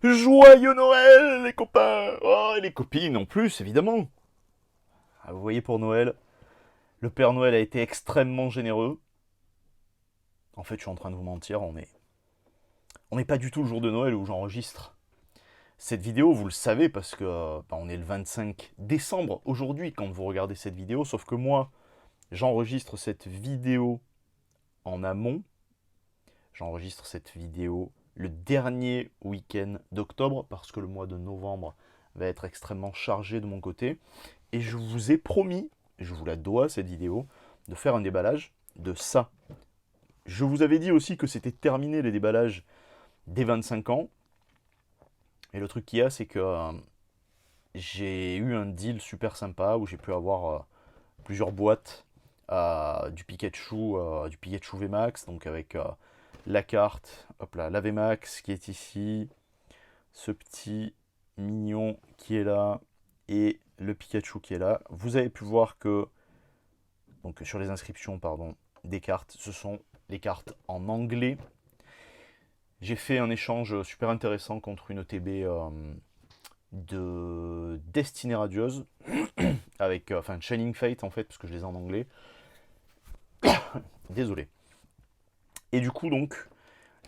Joyeux Noël, les copains! Oh, et les copines en plus, évidemment. Ah, vous voyez, pour Noël, le Père Noël a été extrêmement généreux. En fait, je suis en train de vous mentir, on n'est pas du tout le jour de Noël où j'enregistre cette vidéo, vous le savez, parce que on est le 25 décembre aujourd'hui quand vous regardez cette vidéo, sauf que moi, j'enregistre cette vidéo en amont. J'enregistre cette vidéo le dernier week-end d'octobre, parce que le mois de novembre va être extrêmement chargé de mon côté. Et je vous ai promis, je vous la dois cette vidéo, de faire un déballage de ça. Je vous avais dit aussi que c'était terminé les déballages des 25 ans. Et le truc qu'il y a, c'est que j'ai eu un deal super sympa où j'ai pu avoir plusieurs boîtes du Pikachu VMAX, donc avec la carte, hop là, la VMAX qui est ici, ce petit mignon qui est là, et le Pikachu qui est là. Vous avez pu voir que, donc sur les inscriptions, pardon, des cartes, ce sont les cartes en anglais. J'ai fait un échange super intéressant contre une OTB de Destinée Radieuse, avec, enfin, Shining Fate en fait, parce que je les ai en anglais. Désolé. Et du coup, donc,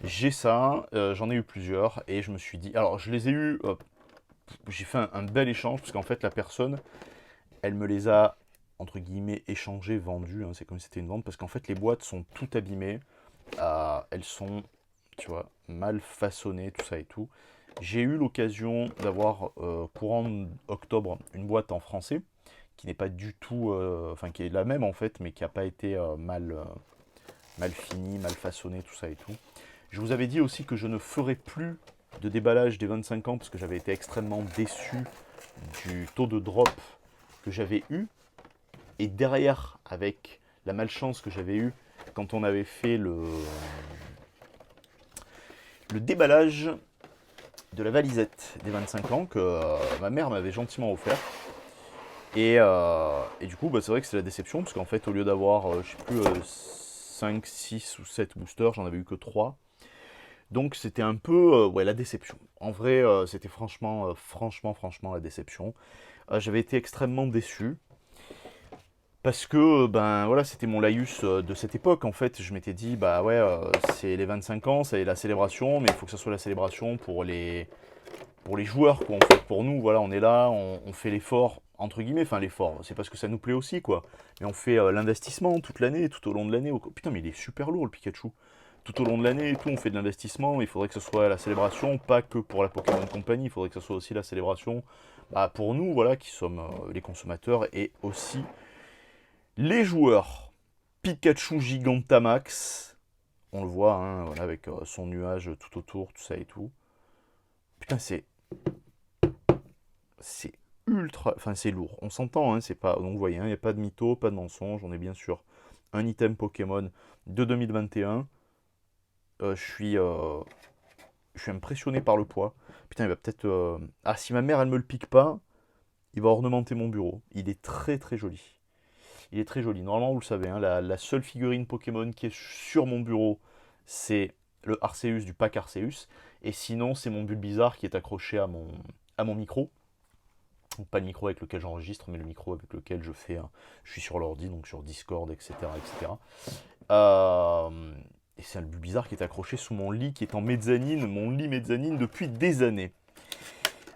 j'ai ça, j'en ai eu plusieurs, et je me suis dit, alors je les ai eu, j'ai fait un bel échange, parce qu'en fait, la personne, elle me les a, entre guillemets, échangées, vendues, hein, c'est comme si c'était une vente, parce qu'en fait, les boîtes sont toutes abîmées, elles sont, tu vois, mal façonnées, tout ça et tout. J'ai eu l'occasion d'avoir, courant octobre, une boîte en français, qui n'est pas du tout, enfin, qui est la même en fait, mais qui n'a pas été mal finie, mal façonnée, tout ça et tout. Je vous avais dit aussi que je ne ferai plus de déballage des 25 ans parce que j'avais été extrêmement déçu du taux de drop que j'avais eu. Et derrière, avec la malchance que j'avais eue quand on avait fait le déballage de la valisette des 25 ans que ma mère m'avait gentiment offert. Et du coup, bah, c'est vrai que c'est la déception parce qu'en fait, au lieu d'avoir, je sais plus, 5, 6 ou 7 boosters, j'en avais eu que 3. Donc c'était un peu ouais, la déception. En vrai, c'était franchement la déception. J'avais été extrêmement déçu parce que ben voilà, c'était mon laïus de cette époque. En fait, je m'étais dit bah ouais, c'est les 25 ans, c'est la célébration, mais il faut que ça soit la célébration pour les joueurs quoi. En fait, pour nous, voilà, on est là, on fait l'effort entre guillemets, enfin l'effort, c'est parce que ça nous plaît aussi quoi. Mais on fait l'investissement toute l'année, tout au long de l'année. Putain, mais il est super lourd le Pikachu tout au long de l'année et tout, on fait de l'investissement, il faudrait que ce soit la célébration, pas que pour la Pokémon Company, il faudrait que ce soit aussi la célébration bah, pour nous, voilà, qui sommes les consommateurs et aussi les joueurs. Pikachu Gigantamax, on le voit, hein, voilà, avec son nuage tout autour, tout ça et tout. Putain, c'est ultra, enfin c'est lourd. On s'entend, hein, c'est pas, donc vous voyez, il n'y a pas de mytho, pas de mensonge. On est bien sûr un item Pokémon de 2021. Euh, je suis euh, je suis impressionné par le poids. Putain, il va peut-être. Ah, si ma mère, elle me le pique pas, il va ornementer mon bureau. Il est très joli. Il est très joli. Normalement, vous le savez, hein, la seule figurine Pokémon qui est sur mon bureau, c'est le Arceus du pack Arceus. Et sinon, c'est mon Bulbizarre qui est accroché à mon micro. Donc, pas le micro avec lequel j'enregistre, mais le micro avec lequel je fais. Je suis sur l'ordi, donc sur Discord, etc. etc. Et c'est un Bulbizarre qui est accroché sous mon lit, qui est en mezzanine, mon lit mezzanine depuis des années.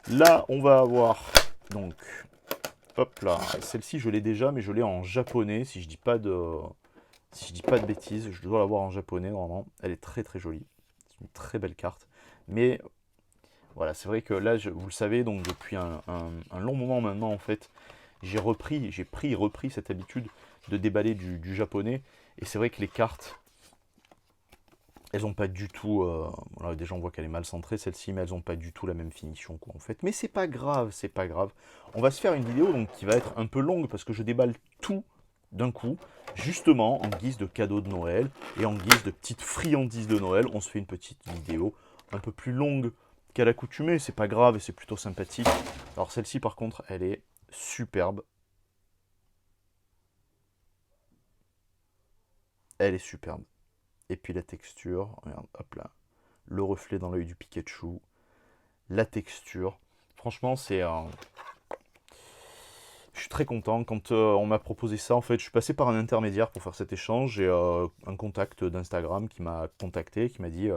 Là, on va avoir, donc, hop là, celle-ci je l'ai déjà, mais je l'ai en japonais, si je dis pas de bêtises, je dois l'avoir en japonais normalement. Elle est très jolie, c'est une très belle carte. Mais voilà, c'est vrai que là, vous le savez, donc depuis un long moment maintenant, en fait, repris cette habitude de déballer du japonais. Et c'est vrai que les cartes, elles ont pas du tout. Voilà, déjà, on voit qu'elle est mal centrée celle-ci, mais elles ont pas du tout la même finition, quoi, en fait. Mais c'est pas grave, c'est pas grave. On va se faire une vidéo donc qui va être un peu longue parce que je déballe tout d'un coup, justement en guise de cadeau de Noël et en guise de petite friandise de Noël. On se fait une petite vidéo un peu plus longue qu'à l'accoutumée, c'est pas grave et c'est plutôt sympathique. Alors celle-ci, par contre, elle est superbe. Elle est superbe. Et puis la texture, regarde, hop là, le reflet dans l'œil du Pikachu. la texture. Franchement, je suis très content. Quand on m'a proposé ça, en fait, je suis passé par un intermédiaire pour faire cet échange. J'ai un contact d'Instagram qui m'a contacté, qui m'a dit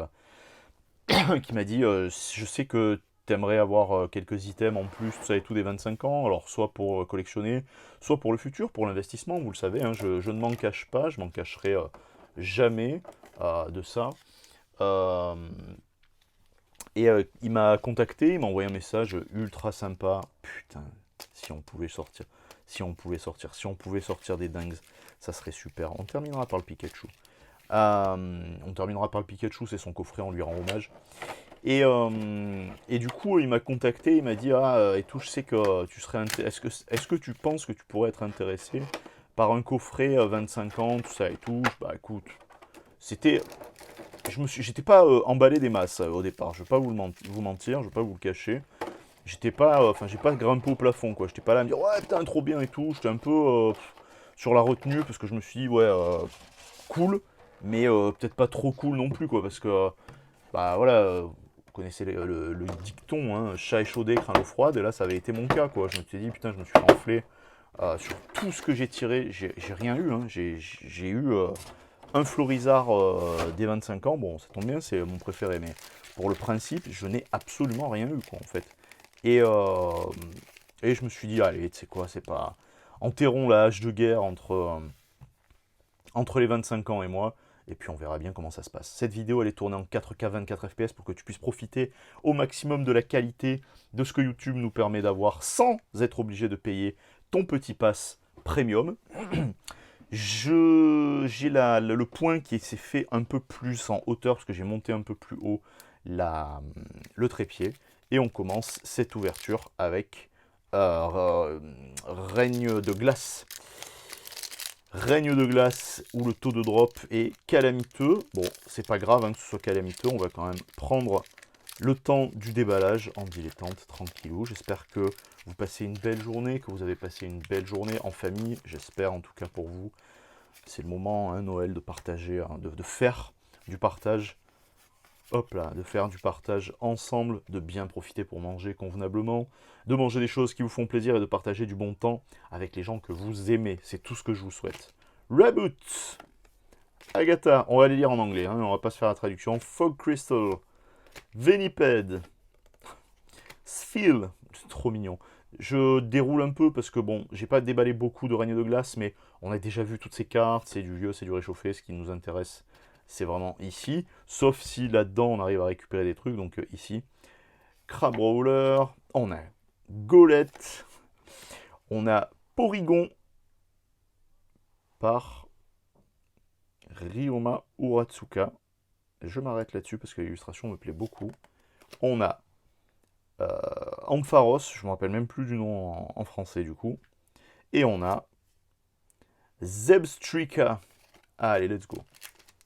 je sais que tu aimerais avoir quelques items en plus, tout ça et tout des 25 ans, alors soit pour collectionner, soit pour le futur, pour l'investissement, vous le savez, hein, je ne m'en cache pas, je m'en cacherai jamais de ça. Euh, il m'a contacté, il m'a envoyé un message ultra sympa. Putain, si on pouvait sortir, si on pouvait sortir des dingues, ça serait super. On terminera par le Pikachu. C'est son coffret, on lui rend hommage. Et du coup, il m'a contacté, il m'a dit et tout, je sais que tu serais est-ce que tu penses que tu pourrais être intéressé par un coffret 25 ans, tout ça et tout. Bah écoute, c'était j'étais pas emballé des masses au départ, je vais pas vous mentir, je vais pas vous le cacher. J'étais pas j'ai pas grimpé au plafond quoi, j'étais pas là à me dire ouais, putain, trop bien et tout, j'étais un peu sur la retenue parce que je me suis dit ouais, cool, mais peut-être pas trop cool non plus quoi, parce que bah voilà, vous connaissez le dicton, hein, chat échaudé craint l'eau froide, et là ça avait été mon cas quoi. Je me suis dit putain, je me suis enflé sur tout ce que j'ai tiré, j'ai rien eu, hein. J'ai eu un Florizard des 25 ans, bon ça tombe bien, c'est mon préféré, mais pour le principe, je n'ai absolument rien eu quoi en fait. Et, euh, et je me suis dit, allez, tu sais quoi, c'est pas. Enterrons la hache de guerre entre les 25 ans et moi, et puis on verra bien comment ça se passe. Cette vidéo, elle est tournée en 4K 24 FPS pour que tu puisses profiter au maximum de la qualité de ce que YouTube nous permet d'avoir sans être obligé de payer ton petit pass premium. J'ai le point qui s'est fait un peu plus en hauteur parce que j'ai monté un peu plus haut le trépied. Et on commence cette ouverture avec Règne de glace. Règne de glace où le taux de drop est calamiteux. Bon, c'est pas grave hein, que ce soit calamiteux, on va quand même prendre le temps du déballage en dilettante, tranquillou. J'espère que vous passez une belle journée, que vous avez passé une belle journée en famille. J'espère en tout cas pour vous. C'est le moment, hein, Noël, de partager, hein, de faire du partage. Hop là, de faire du partage ensemble, de bien profiter pour manger convenablement, de manger des choses qui vous font plaisir et de partager du bon temps avec les gens que vous aimez. C'est tout ce que je vous souhaite. Raboot, Agatha, on va les lire en anglais, hein, on va pas se faire la traduction. Fog Crystal, Veniped, Sphil, c'est trop mignon. Je déroule un peu parce que bon, j'ai pas déballé beaucoup de Règne de glace, mais on a déjà vu toutes ces cartes, c'est du vieux, c'est du réchauffé, ce qui nous intéresse, c'est vraiment ici. Sauf si là-dedans on arrive à récupérer des trucs, donc ici. Crab Roller, on a Golette, on a Porygon par Ryoma Uratsuka. Je m'arrête là-dessus parce que l'illustration me plaît beaucoup. On a Ampharos, je me rappelle même plus du nom en français du coup. Et on a Zebstrika. Allez, let's go.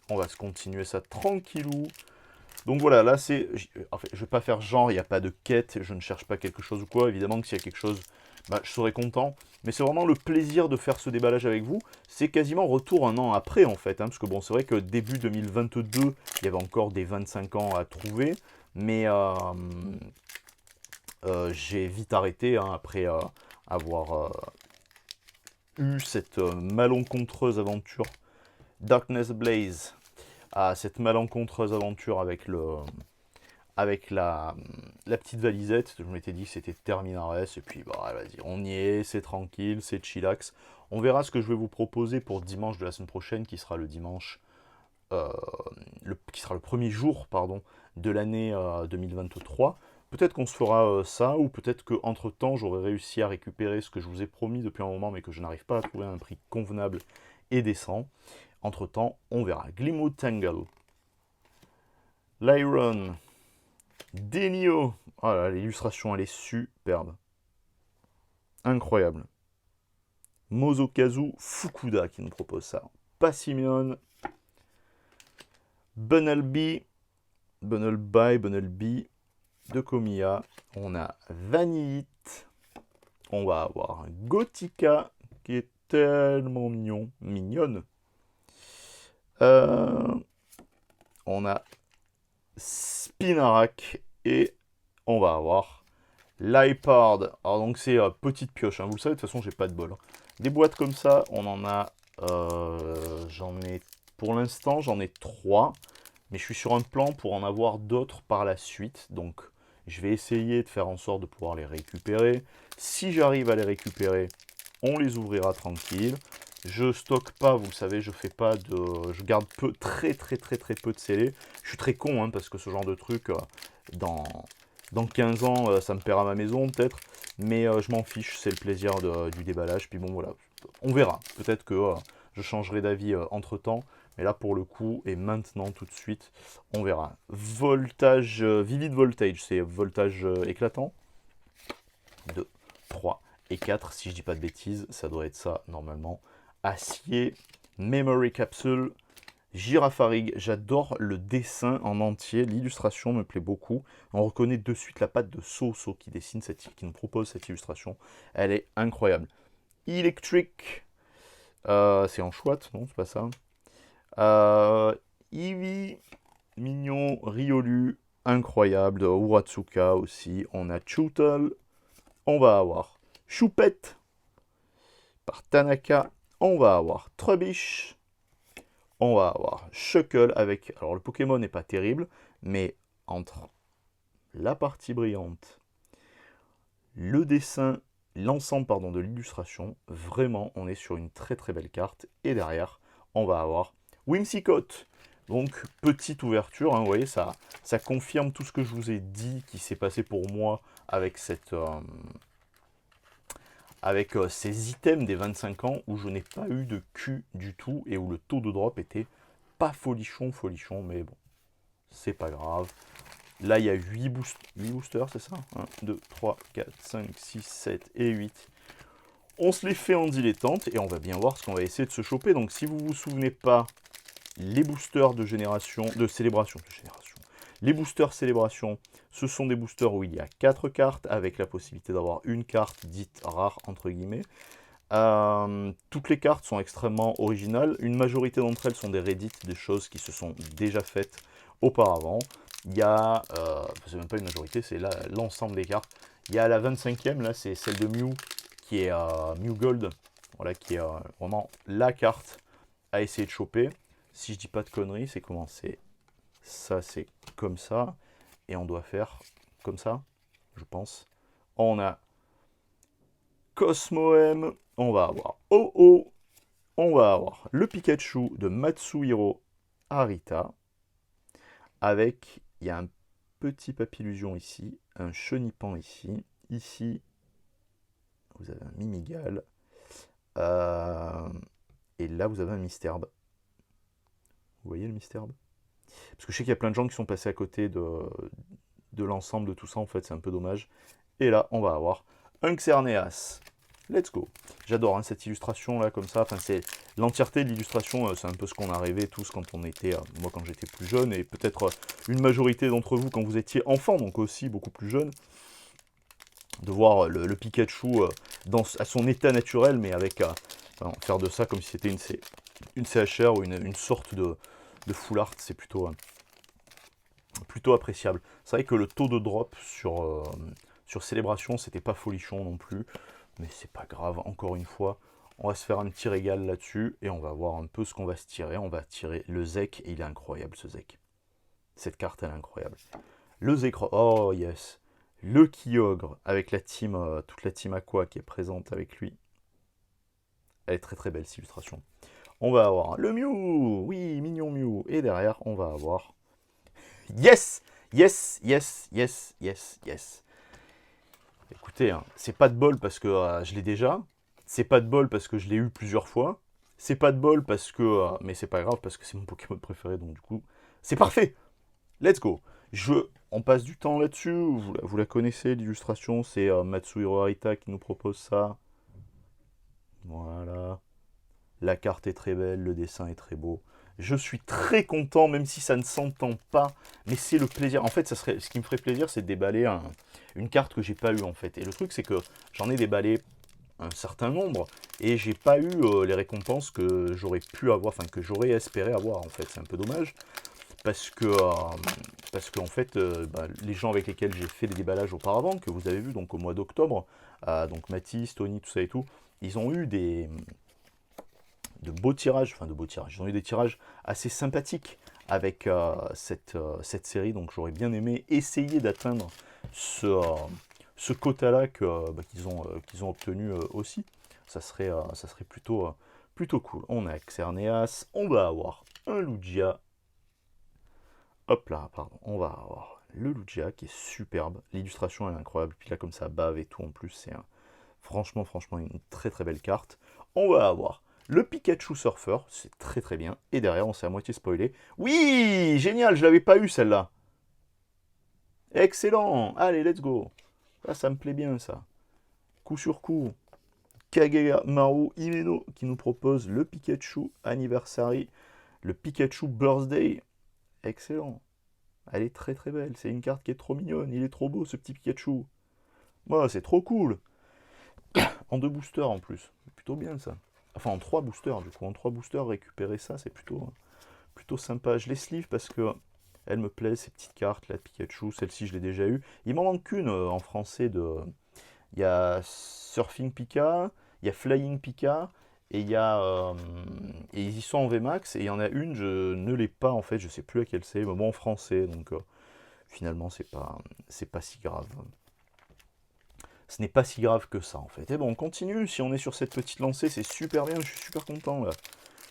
On va se continuer ça tranquillou. Donc voilà, là c'est... En fait, je vais pas faire genre, il n'y a pas de quête, je ne cherche pas quelque chose ou quoi. Évidemment que s'il y a quelque chose, bah, je serais content. Mais c'est vraiment le plaisir de faire ce déballage avec vous. C'est quasiment retour un an après en fait. Hein, parce que bon, c'est vrai que début 2022, il y avait encore des 25 ans à trouver. Mais j'ai vite arrêté hein, après avoir eu cette malencontreuse aventure Darkness Blaze, cette malencontreuse aventure avec la petite valisette. Je m'étais dit que c'était Terminares, et puis bah vas-y, on y est, c'est tranquille, c'est chillax. On verra ce que je vais vous proposer pour dimanche de la semaine prochaine, qui sera le dimanche, qui sera le premier jour, pardon, de l'année 2023. Peut-être qu'on se fera ça, ou peut-être qu'entre temps j'aurai réussi à récupérer ce que je vous ai promis depuis un moment, mais que je n'arrive pas à trouver à un prix convenable et décent. Entre temps, on verra. Glimwood Tangle, Lyron, Denio. Oh là, l'illustration, elle est superbe. Incroyable. Mozokazu Fukuda qui nous propose ça. Passimion, Bunnelby, Bunnelby de Komiya. On a Vanillite. On va avoir un Gothica qui est tellement mignonne. On a Spinarak et On va avoir l'iPad. Alors donc c'est petite pioche, hein. Vous le savez, de toute façon j'ai pas de bol, hein. Des boîtes comme ça, on en a, pour l'instant j'en ai 3. Mais je suis sur un plan pour en avoir d'autres par la suite. Donc je vais essayer de faire en sorte de pouvoir les récupérer. Si j'arrive à les récupérer, on les ouvrira tranquille. Je stocke pas, vous le savez, je fais pas de. Je garde très peu de scellés. Je suis très con, hein, parce que ce genre de truc, dans, dans 15 ans, ça me paiera ma maison peut-être. Mais je m'en fiche, c'est le plaisir du déballage. Puis bon, voilà, on verra. Peut-être que je changerai d'avis entre temps. Mais là, pour le coup, et maintenant, tout de suite, on verra. Voltage, Vivid Voltage, c'est voltage éclatant. 2, 3 et 4, si je dis pas de bêtises, ça doit être ça, normalement. Acier, Memory Capsule, Girafarig. J'adore le dessin en entier, l'illustration me plaît beaucoup. On reconnaît de suite la patte de Soso qui dessine qui nous propose cette illustration. Elle est incroyable. Electric, c'est en chouette, non, c'est pas ça. Eevee, mignon, Riolu, incroyable. Uratsuka aussi. On a Chutel. On va avoir Choupette par Tanaka. On va avoir Trubbish. On va avoir Shuckle avec... Alors le Pokémon n'est pas terrible, mais entre la partie brillante, le dessin, l'ensemble pardon, de l'illustration, vraiment on est sur une très belle carte. Et derrière, on va avoir Whimsicott. Donc, petite ouverture, hein, vous voyez, ça confirme tout ce que je vous ai dit qui s'est passé pour moi avec ces items des 25 ans où je n'ai pas eu de cul du tout et où le taux de drop était pas folichon, mais bon, c'est pas grave. Là, il y a 8 boosters, c'est ça? 1, 2, 3, 4, 5, 6, 7 et 8. On se les fait en dilettante et on va bien voir ce qu'on va essayer de se choper. Donc, si vous vous souvenez pas, les boosters de célébration, les boosters célébration, ce sont des boosters où il y a 4 cartes avec la possibilité d'avoir une carte dite rare entre guillemets. Toutes les cartes sont extrêmement originales. Une majorité d'entre elles sont des Reddit, des choses qui se sont déjà faites auparavant. Il y a, c'est même pas une majorité, c'est l'ensemble des cartes. Il y a la 25e, là c'est celle de Mew, qui est Mew Gold, voilà, qui est vraiment la carte à essayer de choper. Si je dis pas de conneries, c'est comment? C'est ça, c'est comme ça. Et on doit faire comme ça, je pense. On a Cosmoem, on va avoir Oh-Oh, on va avoir le Pikachu de Matsuhiro Arita. Avec, il y a un petit Papillusion ici, un Chenipan ici. Ici, vous avez un Mimigal. Et là, vous avez un Mistelb. Vous voyez le Mistelb? Parce que je sais qu'il y a plein de gens qui sont passés à côté de l'ensemble de tout ça, en fait, c'est un peu dommage. Et là, on va avoir un Xerneas. Let's go. J'adore hein, cette illustration là, comme ça. Enfin, c'est l'entièreté de l'illustration, c'est un peu ce qu'on a rêvé tous quand on était, moi quand j'étais plus jeune, et peut-être une majorité d'entre vous quand vous étiez enfant, donc aussi beaucoup plus jeune, de voir le Pikachu à son état naturel, mais avec faire de ça comme si c'était une CHR ou une sorte de full art, c'est plutôt appréciable. C'est vrai que le taux de drop sur Célébration, c'était pas folichon non plus, mais c'est pas grave, encore une fois, on va se faire un petit régal là-dessus, et on va voir un peu ce qu'on va se tirer. On va tirer le Zek, et il est incroyable ce Zek. Cette carte, elle est incroyable. Le Zekrom, oh yes. Le Kyogre, avec la team, toute la team Aqua qui est présente avec lui. Elle est très belle cette illustration. On va avoir le Mew, oui, mignon Mew, et derrière, on va avoir... Yes! Yes, yes, yes, yes, yes. Écoutez, hein, c'est pas de bol parce que je l'ai déjà. C'est pas de bol parce que je l'ai eu plusieurs fois. C'est pas de bol parce que... mais c'est pas grave parce que c'est mon Pokémon préféré, donc du coup... C'est parfait! Let's go! On passe du temps là-dessus. Vous la connaissez, l'illustration. C'est Matsuhiro Arita qui nous propose ça. Voilà. La carte est très belle, le dessin est très beau. Je suis très content, même si ça ne s'entend pas, mais c'est le plaisir. En fait, ce qui me ferait plaisir, c'est de déballer une carte que j'ai pas eu en fait. Et le truc, c'est que j'en ai déballé un certain nombre, et j'ai pas eu les récompenses que j'aurais pu avoir, enfin que j'aurais espéré avoir en fait. C'est un peu dommage, parce que parce qu'en fait, les gens avec lesquels j'ai fait des déballages auparavant, que vous avez vu donc au mois d'octobre, donc Mathis, Tony, tout ça et tout, ils ont eu de beaux tirages, enfin de beaux tirages, ils ont eu des tirages assez sympathiques avec cette série, donc j'aurais bien aimé essayer d'atteindre ce quota-là qu'ils ont obtenu aussi. Ça serait plutôt cool. On a Xerneas, on va avoir un Lugia. Hop là, pardon, on va avoir le Lugia qui est superbe. L'illustration elle est incroyable, puis là comme ça bave et tout en plus, franchement une très très belle carte. On va avoir le Pikachu Surfer, c'est très très bien. Et derrière, on s'est à moitié spoilé. Oui, génial, je l'avais pas eu celle-là. Excellent, allez, let's go. Ça me plaît bien ça. Coup sur coup. Kagemaru Himeno qui nous propose le Pikachu Anniversary, le Pikachu Birthday. Excellent. Elle est très très belle. C'est une carte qui est trop mignonne. Il est trop beau ce petit Pikachu. Moi, c'est trop cool. En 2 boosters en plus. C'est plutôt bien ça. Enfin en 3 boosters du coup. En 3 boosters, récupérer ça, c'est plutôt sympa. Je les sleeve parce que elles me plaisent ces petites cartes. La Pikachu, celle-ci je l'ai déjà eue. Il m'en manque qu'une en français de. Il y a Surfing Pika, il y a Flying Pika, et et ils y sont en VMAX, et il y en a une, je ne l'ai pas en fait, je sais plus laquelle c'est, mais bon en français, donc finalement c'est pas si grave. Ce n'est pas si grave que ça en fait. Et bon, on continue, si on est sur cette petite lancée, c'est super bien, je suis super content là.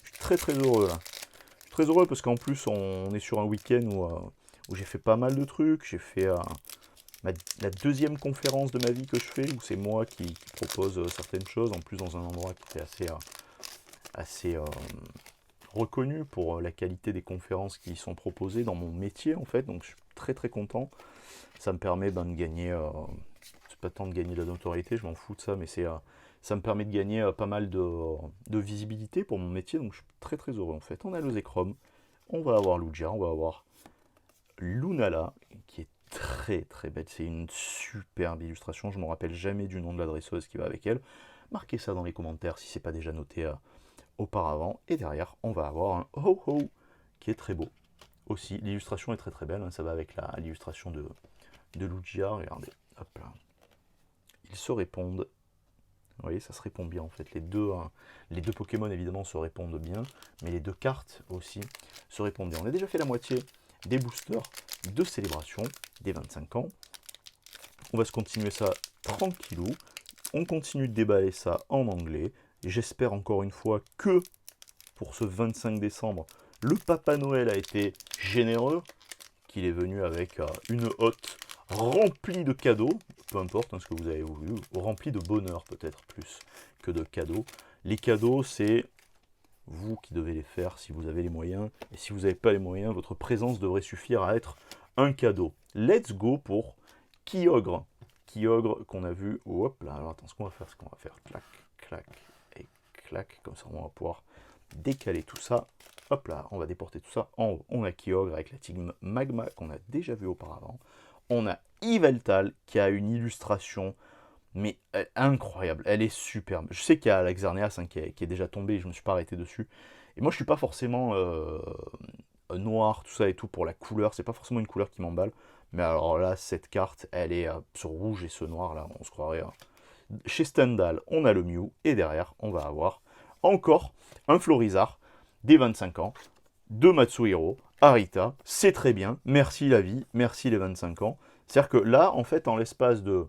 Je suis très très heureux là. Je suis très heureux parce qu'en plus on est sur un week-end où j'ai fait pas mal de trucs, j'ai fait la deuxième conférence de ma vie que je fais, où c'est moi qui propose certaines choses, en plus dans un endroit qui était assez reconnu pour la qualité des conférences qui y sont proposées dans mon métier en fait, donc je suis très très content. Ça me permet de gagner, c'est pas tant de gagner de la notoriété, je m'en fous de ça, mais ça me permet de gagner pas mal de visibilité pour mon métier, donc je suis très très heureux en fait. On a le Zekrom, on va avoir Lugia, on va avoir Lunala, qui est très très belle. C'est une superbe illustration. Je ne me rappelle jamais du nom de l'adresseuse qui va avec elle. Marquez ça dans les commentaires si c'est pas déjà noté auparavant. Et derrière, on va avoir un Ho-Ho qui est très beau. Aussi, l'illustration est très très belle. Hein. Ça va avec l'illustration de Lugia. Regardez, hop là. Ils se répondent. Vous voyez, ça se répond bien en fait. Les deux Pokémon évidemment se répondent bien, mais les deux cartes aussi se répondent bien. On a déjà fait la moitié des boosters de célébration des 25 ans. On va se continuer ça tranquillou. On continue de déballer ça en anglais. J'espère encore une fois que pour ce 25 décembre, le Papa Noël a été généreux, qu'il est venu avec une hotte remplie de cadeaux, peu importe ce que vous avez voulu, remplie de bonheur peut-être plus que de cadeaux. Les cadeaux, c'est vous qui devez les faire si vous avez les moyens, et si vous n'avez pas les moyens, votre présence devrait suffire à être un cadeau. Let's go pour Kyogre. Kyogre qu'on a vu, hop là, alors attends, ce qu'on va faire, clac, clac, et clac, comme ça on va pouvoir décaler tout ça. Hop là, on va déporter tout ça en haut. On a Kyogre avec la tigme Magma qu'on a déjà vu auparavant. On a Yveltal qui a une illustration mais incroyable, elle est superbe. Je sais qu'il y a la Xerneas qui est déjà tombée, je ne me suis pas arrêté dessus. Et moi je suis pas forcément noir, tout ça et tout pour la couleur, c'est pas forcément une couleur qui m'emballe. Mais alors là, cette carte, elle est ce rouge et ce noir là, on se croirait. Chez Stendhal, on a le Mew, et derrière, on va avoir encore un Florizard des 25 ans, de Matsuhiro, Arita, c'est très bien, merci la vie, merci les 25 ans. C'est-à-dire que là, en fait, en l'espace de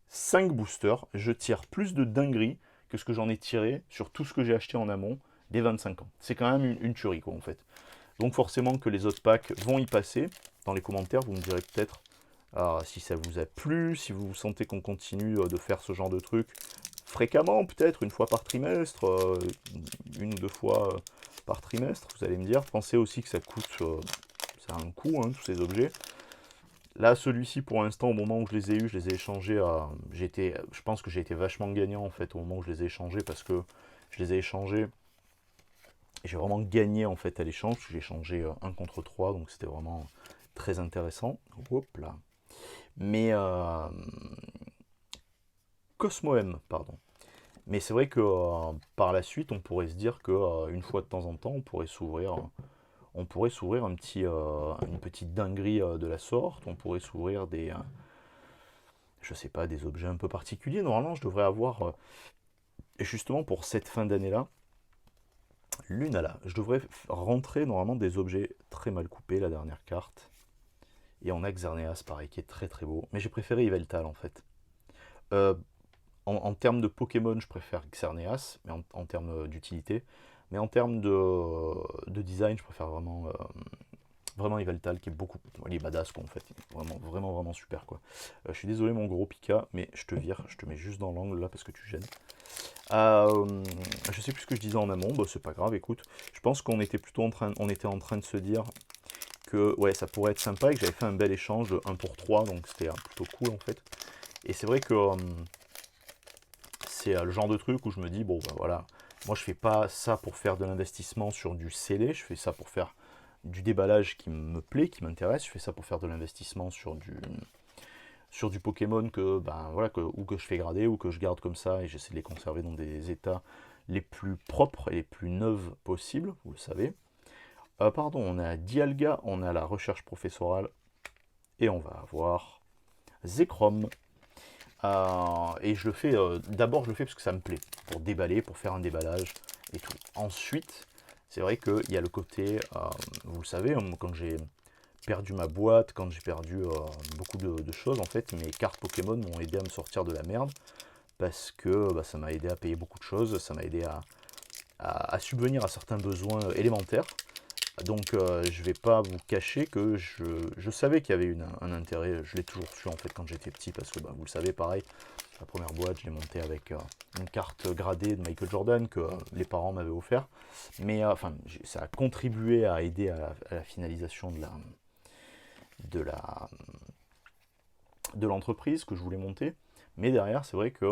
5 boosters, je tire plus de dingueries que ce que j'en ai tiré sur tout ce que j'ai acheté en amont des 25 ans. C'est quand même une tuerie, quoi, en fait. Donc forcément que les autres packs vont y passer. Dans les commentaires, vous me direz peut-être si ça vous a plu, si vous sentez qu'on continue de faire ce genre de truc fréquemment, peut-être une fois par trimestre, une ou deux fois par trimestre, vous allez me dire. Pensez aussi que ça coûte, ça a un coût, hein, tous ces objets. Là, celui-ci, pour l'instant, au moment où je les ai eus, je les ai échangés. Je pense que j'ai été vachement gagnant en fait au moment où je les ai échangés parce que je les ai échangés et j'ai vraiment gagné en fait à l'échange. J'ai échangé 1 contre 3, donc c'était vraiment très intéressant. Hop là. Mais Cosmo M, pardon. Mais c'est vrai que par la suite, on pourrait se dire que une fois de temps en temps, on pourrait s'ouvrir on pourrait s'ouvrir une petite dinguerie de la sorte, on pourrait s'ouvrir je sais pas, des objets un peu particuliers. Normalement, je devrais avoir, et justement pour cette fin d'année-là, Lunala, je devrais rentrer normalement des objets très mal coupés, la dernière carte. Et on a Xerneas, pareil, qui est très très beau. Mais j'ai préféré Yveltal en fait. Euh, en termes de Pokémon, je préfère Xerneas, mais en termes d'utilité. Mais en termes de design, je préfère vraiment Yveltal, qui est beaucoup. Il est badass quoi en fait. Il est vraiment, vraiment, vraiment super quoi. Je suis désolé mon gros Pika, mais je te vire, je te mets juste dans l'angle là parce que tu gênes. Je sais plus ce que je disais en amont, bah, c'est pas grave, écoute. Je pense qu'on était plutôt on était en train de se dire que ouais, ça pourrait être sympa et que j'avais fait un bel échange de 1 pour 3, donc c'était plutôt cool en fait. Et c'est vrai que c'est le genre de truc où je me dis, bon bah voilà, moi je fais pas ça pour faire de l'investissement sur du scellé, je fais ça pour faire du déballage qui me plaît, qui m'intéresse, je fais ça pour faire de l'investissement sur du Pokémon que, ben, voilà, ou que je fais grader ou que je garde comme ça et j'essaie de les conserver dans des états les plus propres et les plus neufs possibles, vous le savez. Pardon, on a Dialga, on a la recherche professorale et on va avoir Zekrom. Et je le fais, d'abord je le fais parce que ça me plaît, pour déballer, pour faire un déballage et tout. Ensuite, c'est vrai qu'il y a le côté, vous le savez, quand j'ai perdu ma boîte, quand j'ai perdu beaucoup de choses, en fait, mes cartes Pokémon m'ont aidé à me sortir de la merde, parce que bah, ça m'a aidé à payer beaucoup de choses, ça m'a aidé à subvenir à certains besoins élémentaires. Donc je vais pas vous cacher que je savais qu'il y avait un intérêt, je l'ai toujours su en fait quand j'étais petit, parce que bah, vous le savez pareil, la première boîte je l'ai montée avec une carte gradée de Michael Jordan que les parents m'avaient offert, mais enfin ça a contribué à aider à la finalisation de la de l'entreprise que je voulais monter. Mais derrière, c'est vrai que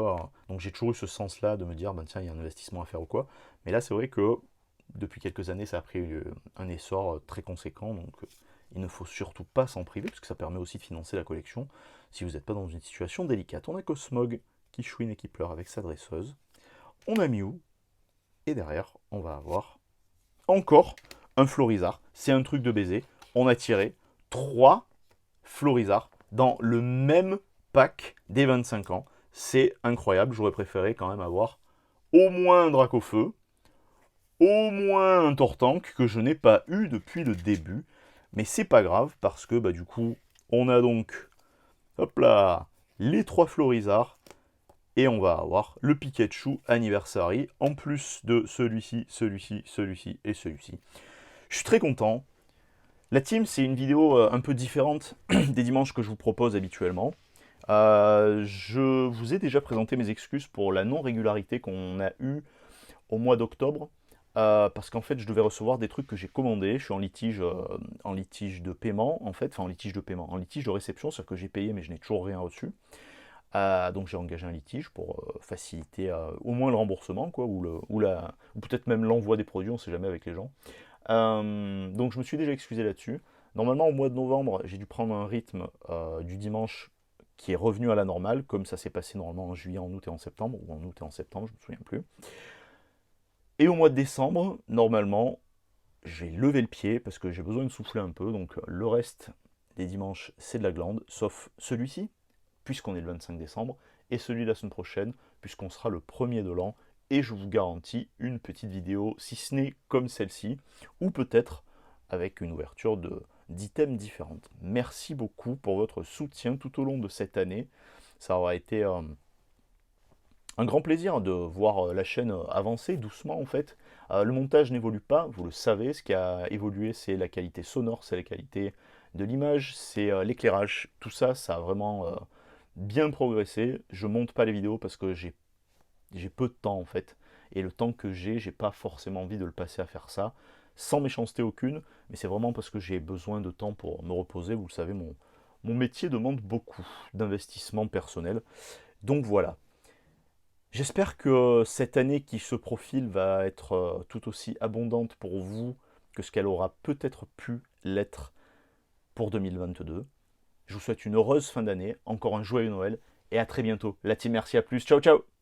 donc j'ai toujours eu ce sens-là de me dire, ben tiens, il y a un investissement à faire ou quoi. Mais là, c'est vrai que depuis quelques années, ça a pris un essor très conséquent. Donc il ne faut surtout pas s'en priver, parce que ça permet aussi de financer la collection si vous n'êtes pas dans une situation délicate. On a Cosmog qui chouine et qui pleure avec sa dresseuse. On a Mew. Et derrière, on va avoir encore un Florizard. C'est un truc de baiser. On a tiré 3 Florizard dans le même pack des 25 ans. C'est incroyable, j'aurais préféré quand même avoir au moins un Dracofeu, au moins un Tortank que je n'ai pas eu depuis le début. Mais c'est pas grave parce que bah, du coup, on a donc, hop là, les 3 Florizards et on va avoir le Pikachu Anniversary en plus de celui-ci, celui-ci, celui-ci et celui-ci. Je suis très content. La team, c'est une vidéo un peu différente des dimanches que je vous propose habituellement. Je vous ai déjà présenté mes excuses pour la non-régularité qu'on a eue au mois d'octobre, parce qu'en fait, je devais recevoir des trucs que j'ai commandés. Je suis en litige de paiement, en fait, enfin en litige de paiement, en litige de réception, c'est-à-dire que j'ai payé mais je n'ai toujours rien reçu. Donc j'ai engagé un litige pour faciliter au moins le remboursement, quoi, ou peut-être même l'envoi des produits, on ne sait jamais avec les gens. Donc je me suis déjà excusé là-dessus. Normalement, au mois de novembre, j'ai dû prendre un rythme du dimanche qui est revenu à la normale, comme ça s'est passé normalement en juillet, en août et en septembre, ou en août et en septembre, je ne me souviens plus. Et au mois de décembre, normalement, j'ai levé le pied parce que j'ai besoin de souffler un peu, donc le reste des dimanches, c'est de la glande, sauf celui-ci, puisqu'on est le 25 décembre, et celui de la semaine prochaine, puisqu'on sera le premier de l'an, et je vous garantis une petite vidéo, si ce n'est comme celle-ci, ou peut-être avec une ouverture d'items différentes. Merci beaucoup pour votre soutien tout au long de cette année. Ça aura été un grand plaisir de voir la chaîne avancer doucement en fait. Le montage n'évolue pas, vous le savez, ce qui a évolué c'est la qualité sonore, c'est la qualité de l'image, c'est l'éclairage, tout ça, ça a vraiment bien progressé. Je monte pas les vidéos parce que j'ai peu de temps en fait. Et le temps que j'ai pas forcément envie de le passer à faire ça, sans méchanceté aucune, mais c'est vraiment parce que j'ai besoin de temps pour me reposer. Vous le savez, mon métier demande beaucoup d'investissement personnel. Donc voilà. J'espère que cette année qui se profile va être tout aussi abondante pour vous que ce qu'elle aura peut-être pu l'être pour 2022. Je vous souhaite une heureuse fin d'année, encore un joyeux Noël, et à très bientôt. La team, merci, à plus. Ciao, ciao!